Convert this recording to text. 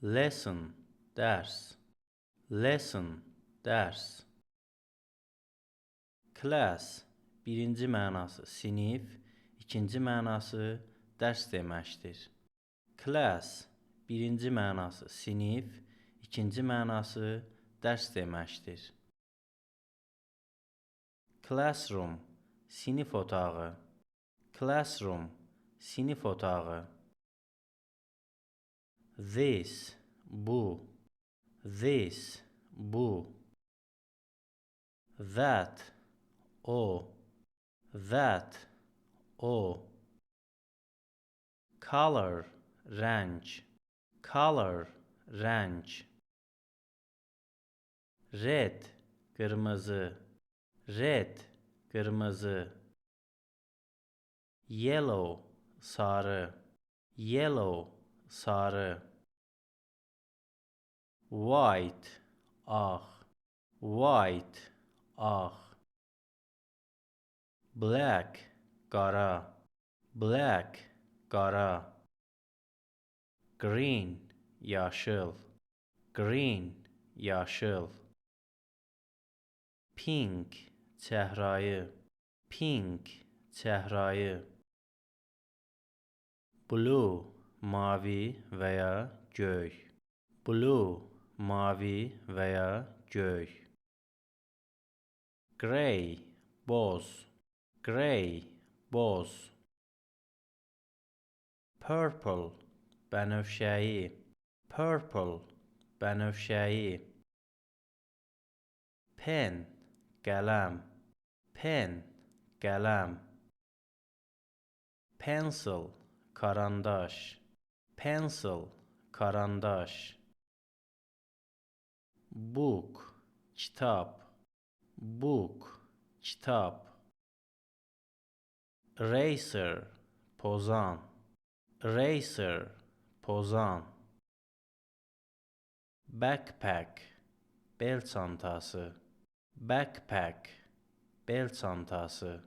lesson, dərs, lesson, dərs. Class, birinci mənası sinif, ikinci mənası dərs deməkdir. Class, birinci mənası sinif, ikinci mənası dərs deməkdir. Classroom, sinif otağı. Classroom, sinif otağı. This, bu. This, bu. That, o. That, o. Color, renk. Color, renk. Red, kırmızı. Red, kırmızı. Yellow, sarı. Yellow, sarı. White, ağ. White, ağ. Black, qara. Black, qara. Green, yaşıl. Green, yaşıl. Pink, çəhrayı. Pink, çəhrayı. Blue, mavi veya göy. Blue, mavi veya göy. Gray, boz. Gray, boz. Purple, bənövşəyi. Purple, bənövşəyi. Pen, qələm. Pen, qələm. Pencil, karandaş. Pencil, karandaş. Book, kitap. Book, kitap. Eraser, pozan. Eraser, pozan. Backpack, bel çantası. Backpack, bel çantası.